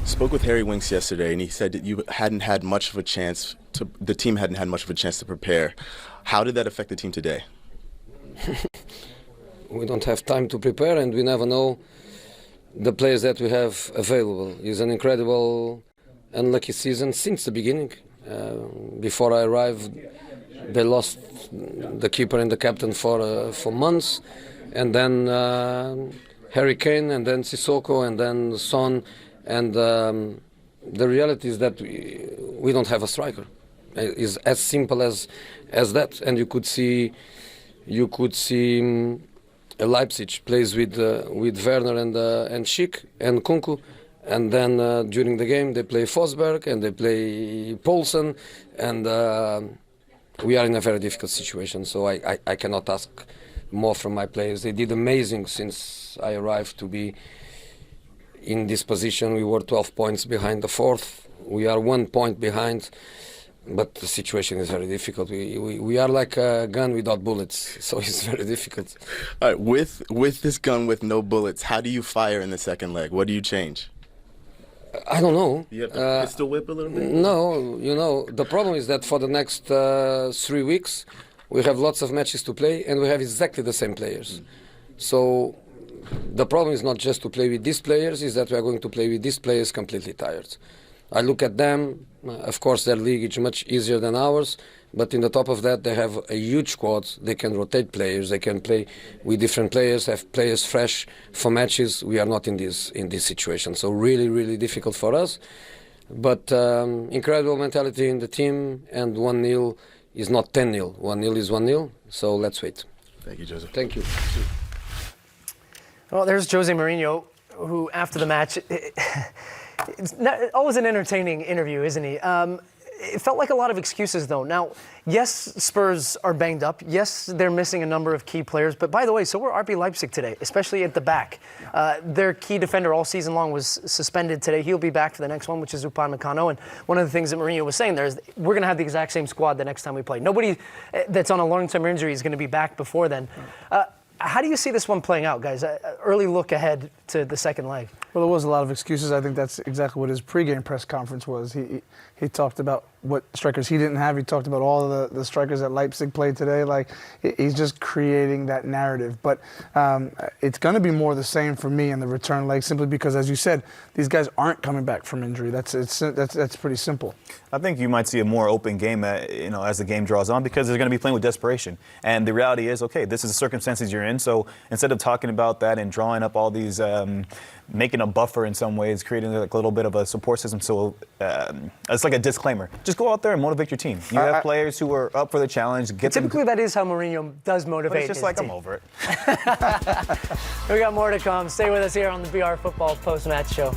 Spoke with Harry Winks yesterday, and he said that you hadn't had much of a chance to. The team hadn't had much of a chance to prepare. How did that affect the team today? We don't have time to prepare, and we never know the players that we have available. It's an incredible, unlucky season since the beginning. Before I arrived, they lost the keeper and the captain for months, and then Harry Kane, and then Sissoko, and then Son, and the reality is that we don't have a striker. It's as simple as that, and you could see Leipzig plays with Werner and Schick and Kunku, and then during the game they play Forsberg and they play Poulsen, and we are in a very difficult situation. So I cannot ask more from my players. They did amazing since I arrived to be in this position. We were 12 points behind the fourth. We are 1 point behind. But the situation is very difficult. We are like a gun without bullets, so it's very difficult. All right, with this gun with no bullets, how do you fire in the second leg? What do you change? I don't know. You have to pistol whip a little bit? No, the problem is that for the next 3 weeks, we have lots of matches to play, and we have exactly the same players. So the problem is not just to play with these players, is that we are going to play with these players completely tired. I look at them, of course their league is much easier than ours, but in the top of that they have a huge squad. They can rotate players, they can play with different players, have players fresh for matches. We are not in this situation, so really difficult for us. But incredible mentality in the team, and 1-0 is not 10-0, 1-0 is 1-0, so let's wait. Thank you, Joseph. Thank you. Well, there's Jose Mourinho, who after the match... It's always an entertaining interview, isn't he? It felt like a lot of excuses, though. Now, yes, Spurs are banged up. Yes, they're missing a number of key players. But by the way, so were RB Leipzig today, especially at the back. Their key defender all season long was suspended today. He'll be back for the next one, which is Upamecano. And one of the things that Mourinho was saying there is we're going to have the exact same squad the next time we play. Nobody that's on a long-term injury is going to be back before then. How do you see this one playing out, guys? Early look ahead to the second leg. Well, there was a lot of excuses. I think that's exactly what his pregame press conference was. He talked about what strikers he didn't have. He talked about all the strikers that Leipzig played today. Like, he's just creating that narrative. But it's going to be more the same for me in the return leg, simply because, as you said, these guys aren't coming back from injury. That's pretty simple. I think you might see a more open game, as the game draws on, because they're going to be playing with desperation. And the reality is, okay, this is the circumstances you're in. So instead of talking about that and drawing up all these, making a buffer in some ways, creating like a little bit of a support system, so it's like a disclaimer. Just go out there and motivate your team. You have players who are up for the challenge. Typically, that is how Mourinho does motivate. But it's just like, I'm over it. We got more to come. Stay with us here on the BR Football Post-Match Show.